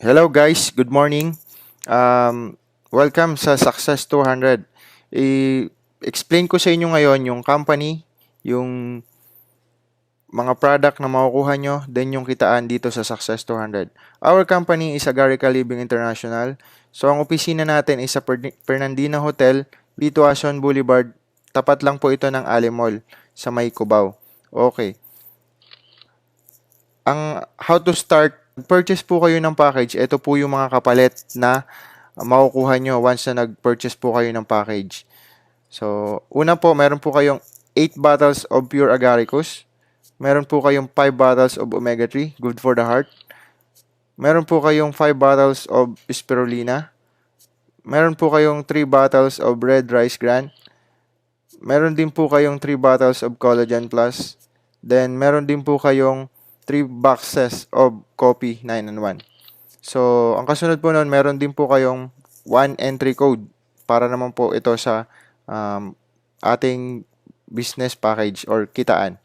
Hello guys, good morning. Welcome sa Success 200. I-explain ko sa inyo ngayon yung company, yung mga product na makukuha nyo, then yung kitaan dito sa Success 200. Our company is Agarica Living International. So ang opisina natin is sa Fernandina Hotel, dito Ason Boulevard. Tapat lang po ito ng Ale Mall sa May Cubao. Okay. Ang how to start, purchase po kayo ng package. Ito po yung mga kapalit na makukuha nyo once na nag-purchase po kayo ng package. So, una po, meron po kayong 8 bottles of pure agaricus. Meron po kayong 5 bottles of omega-3, good for the heart. Meron po kayong 5 bottles of spirulina. Meron po kayong 3 bottles of red rice bran. Meron din po kayong 3 bottles of collagen plus. Then, meron din po kayong 3 boxes of coffee 9-in-1. So, ang kasunod po nun, meron din po kayong 1 entry code para naman po ito sa ating business package or kitaan.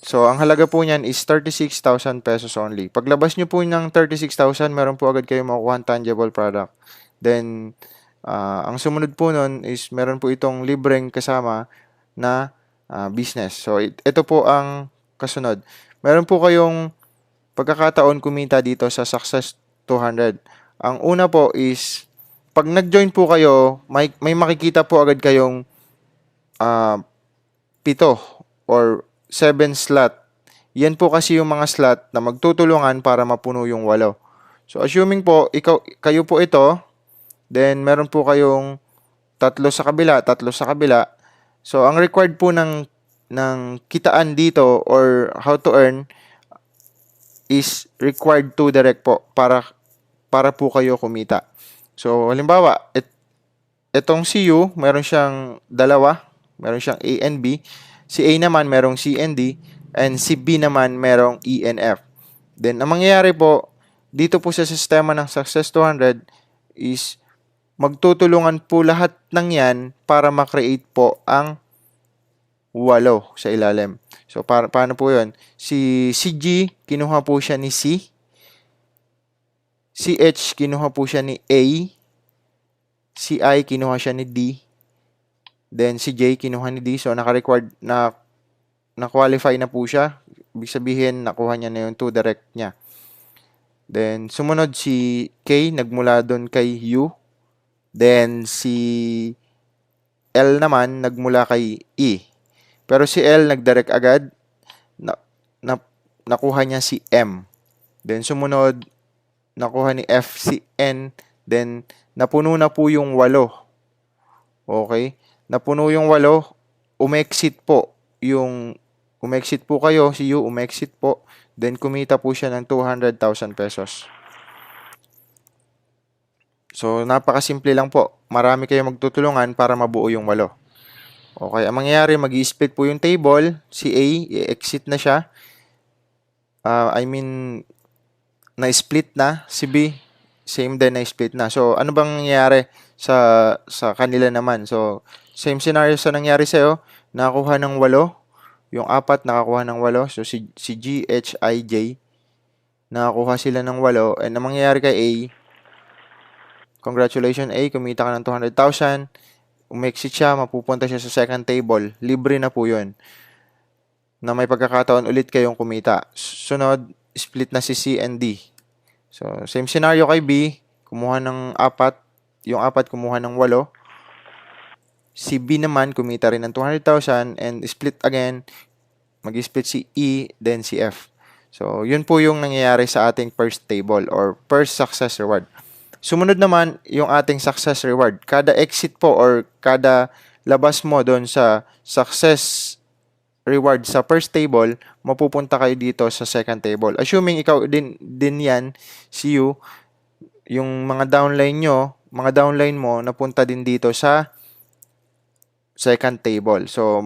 So, ang halaga po niyan is 36,000 pesos only. Paglabas nyo po ng 36,000, meron po agad kayo makukuha tangible product. Then, ang sumunod po nun is meron po itong libreng kasama na business. So, ito po ang kasunod. Meron po kayong pagkakataon kumita dito sa Success 200. Ang una po is, pag nag-join po kayo, may makikita po agad kayong 7 or 7 slot. Yan po kasi yung mga slot na magtutulungan para mapuno yung 8. So, assuming po, kayo po ito, then meron po kayong 3 sa kabila, 3 sa kabila. So, ang required po ng kitaan dito or how to earn is required to direct po para po kayo kumita. So, halimbawa, itong CU, meron siyang dalawa. Meron siyang A and B. Si A naman, merong C and D. And si B naman, merong E and F. Then, ang mangyayari po, dito po sa sistema ng Success 200 is magtutulungan po lahat ng yan para makreate po ang 8 sa ilalim. So, paano po yun? Si G, kinuha po siya ni C. Si H, kinuha po siya ni A. Si I, kinuha siya ni D. Then, si J, kinuha ni D. So, naka-record na qualify na po siya. Ibig sabihin, nakuha niya na yung 2 direct niya. Then, sumunod si K, nagmula doon kay U. Then, si L naman, nagmula kay E. Pero si L, nagdirect agad. Nakuha niya si M. Then, sumunod, nakuha ni F si N. Then, napuno na po yung 8. Okay? Napuno yung 8, umexit po kayo, si U, umexit po, then kumita po siya ng 200,000 pesos. So, napakasimple lang po. Marami kayong magtutulungan para mabuo yung 8. Okay, ang mangyayari, mag-i-split po yung table, si A, i-exit na siya. Na-split na, si B, same din na-split na. So, ano bang nangyayari sa kanila naman? So, same scenario sa nangyari sa'yo, nakakuha ng 8, yung 4 nakakuha ng 8, so si G, H, I, J, nakakuha sila ng 8, and ang mangyayari kay A, congratulations A, kumita ka ng 200,000, umexit siya, mapupunta siya sa second table, libre na po yun, na may pagkakataon ulit kayong kumita. Sunod, split na si C and D. So, same scenario kay B, kumuha ng 4, yung 4 kumuha ng 8, si B naman, kumita rin ng 200,000 and split again, mag-split si E, then si F. So, yun po yung nangyayari sa ating first table or first success reward. Sumunod naman, yung ating success reward. Kada exit po or kada labas mo doon sa success reward sa first table, mapupunta kayo dito sa second table. Assuming ikaw din yan, si you, yung mga downline mo, napunta din dito sa second table. So,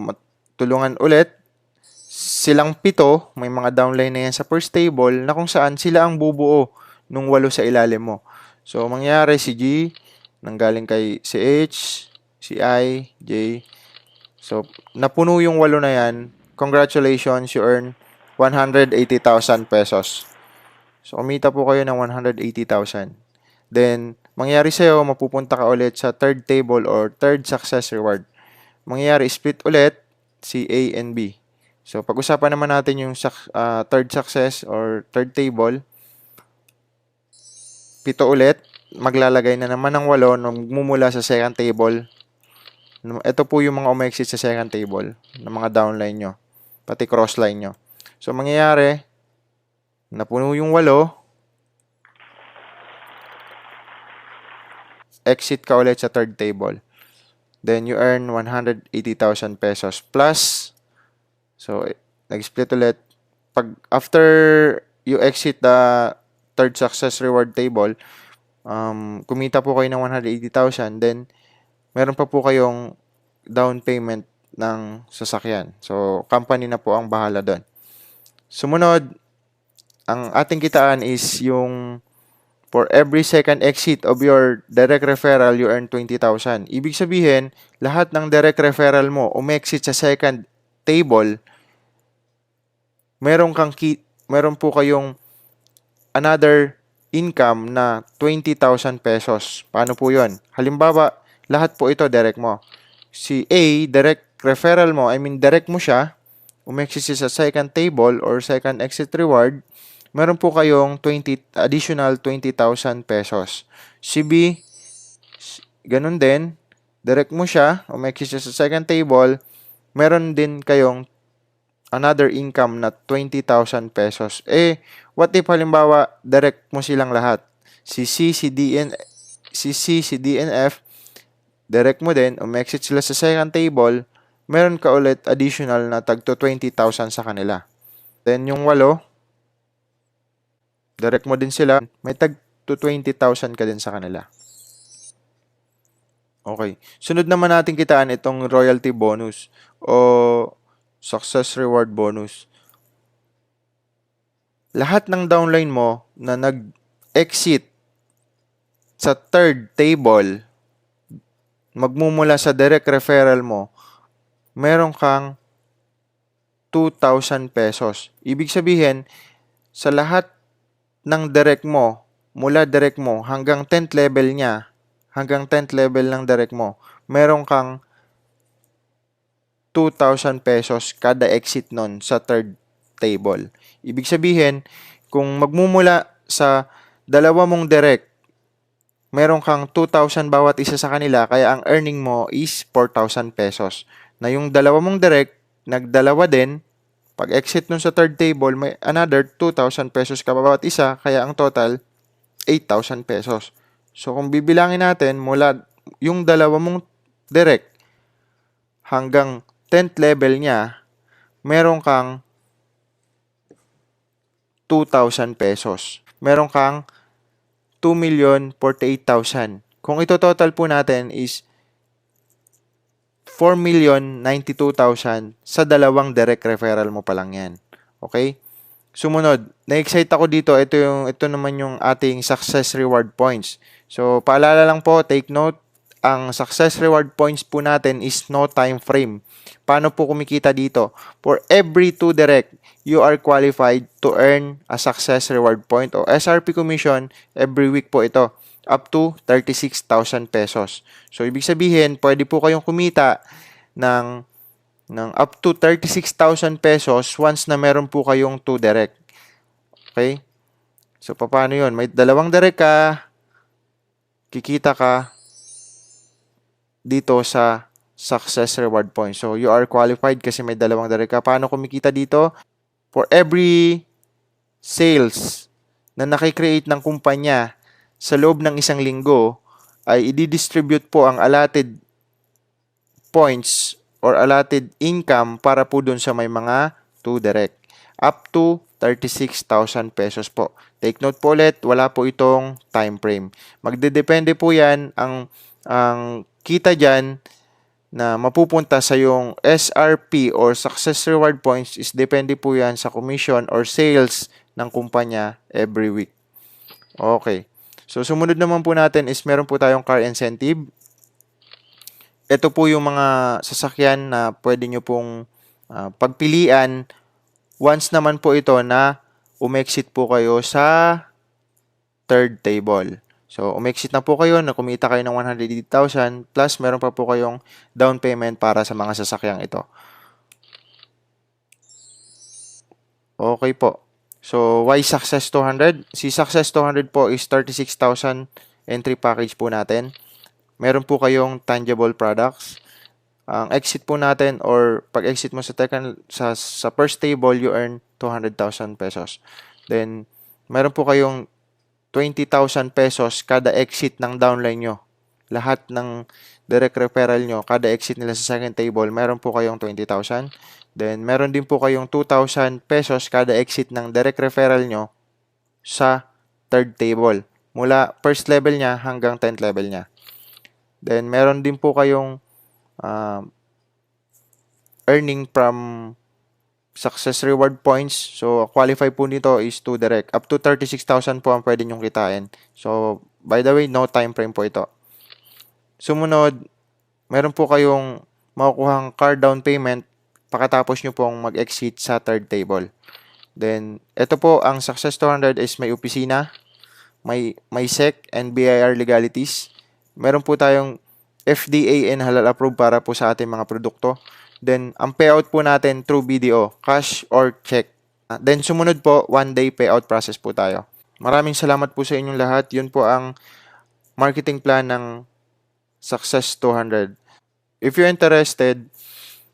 tulungan ulit. Silang 7, may mga downline na yan sa first table na kung saan sila ang bubuo nung 8 sa ilalim mo. So, mangyayari si G, nanggaling kay si H, si I, J. So, napuno yung 8 na yan. Congratulations, you earn 180,000 pesos. So, kumita po kayo ng 180,000. Then, mangyayari sa'yo, mapupunta ka ulit sa third table or third success reward. Mangyayari, split ulit si A and B. So, pag-usapan naman natin yung third success or third table. 7 ulit. Maglalagay na naman ng 8 nung mumula sa second table. Ito po yung mga umexit sa second table ng mga downline nyo. Pati crossline nyo. So, mangyayari, napuno yung 8, exit ka ulit sa third table. Then, you earn 180,000 pesos plus. So, nag-split ulit. After you exit the third success reward table, kumita po kayo ng 180,000. Then, meron pa po kayong down payment ng sasakyan. So, company na po ang bahala doon. Sumunod, ang ating kitaan is yung for every second exit of your direct referral, you earn 20,000. Ibig sabihin, lahat ng direct referral mo umexit sa second table, meron po kayong another income na 20,000 pesos. Paano po 'yon? Halimbawa, lahat po ito direct mo. Si A, direct referral mo, direct mo siya, umexit siya sa second table or second exit reward, meron po kayong additional 20,000 pesos. Si B, ganun din, direct mo siya, umexit siya sa second table, meron din kayong another income na 20,000 pesos. What if halimbawa, direct mo silang lahat? Si C, si D, and F, direct mo din, umexit sila sa second table, meron ka ulit additional na tagto 20,000 sa kanila. Then yung 8, direct mo din sila, may tagto 20,000 ka din sa kanila. Okay. Sunod naman natin kitaan itong royalty bonus o success reward bonus. Lahat ng downline mo na nag-exit sa third table, magmumula sa direct referral mo, meron kang 2,000 pesos. Ibig sabihin, sa lahat ng direct mo, mula direct mo hanggang 10th level niya, hanggang 10th level ng direct mo, meron kang 2,000 pesos kada exit nun sa third table. Ibig sabihin, kung magmumula sa dalawa mong direct, meron kang 2,000 bawat isa sa kanila, kaya ang earning mo is 4,000 pesos. Na yung dalawa mong direct, nagdalawa din, pag exit nun sa third table, may another 2,000 pesos ka bawat isa, kaya ang total, 8,000 pesos. So, kung bibilangin natin, mula yung dalawa mong direct hanggang 10th level niya, meron kang 2,000 pesos. Meron kang 2,048,000. Kung ito total po natin is 4,092,000 sa dalawang direct referral mo pa lang yan. Okay? Sumunod, na-excite ako dito. Ito naman yung ating success reward points. So, paalala lang po, take note, ang success reward points po natin is no time frame. Paano po kumikita dito? For every 2 direct, you are qualified to earn a success reward point o SRP commission every week po ito. Up to 36,000 pesos. So, ibig sabihin, pwede po kayong kumita ng up to 36,000 pesos once na meron po kayong 2 direct. Okay? So, paano yun? May dalawang direct ka, kikita ka dito sa success reward points. So, you are qualified kasi may dalawang direct ka. Paano kumikita dito? For every sales na nakikreate ng kumpanya sa loob ng isang linggo, ay i-distribute po ang allotted points or allotted income para po dun sa may mga 2 direct. Up to 36,000 pesos po. Take note po ulit, wala po itong time frame. Magdedepende po yan, ang kita dyan na mapupunta sa yung SRP or Success Reward Points is depende po yan sa commission or sales ng kumpanya every week. Okay. So, sumunod naman po natin is meron po tayong car incentive. Ito po yung mga sasakyan na pwede nyo pong pagpilian once naman po ito na umexit po kayo sa third table. So, umexit na po kayo, na kumita kayo ng 180,000 plus meron pa po kayong down payment para sa mga sasakyang ito. Okay po. So, why Success 200? Si Success 200 po is 36,000 entry package po natin. Meron po kayong tangible products. Ang exit po natin or pag-exit mo sa first table, you earn 200,000 pesos. Then, meron po kayong 20,000 pesos kada exit ng downline nyo. Lahat ng direct referral nyo, kada exit nila sa second table, meron po kayong 20,000. Then, meron din po kayong 2,000 pesos kada exit ng direct referral nyo sa third table. Mula first level niya hanggang 10th level niya. Then, meron din po kayong earning from success reward points. So, qualify po nito is 2 direct. Up to 36,000 po ang pwede nyong kitain. So, by the way, no time frame po ito. Sumunod, meron po kayong makukuhang car down payment pagkatapos nyo pong mag-exit sa third table. Then, ito po, ang Success 200 is may opisina, may SEC and BIR legalities. Meron po tayong FDA and halal approved para po sa ating mga produkto. Then, ang payout po natin through BDO, cash or check. Then, sumunod po, 1-day payout process po tayo. Maraming salamat po sa inyong lahat. Yun po ang marketing plan ng Success 200. If you're interested,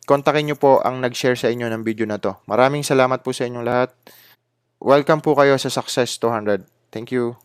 kontakin nyo po ang nag-share sa inyo ng video na to. Maraming salamat po sa inyong lahat. Welcome po kayo sa Success 200. Thank you.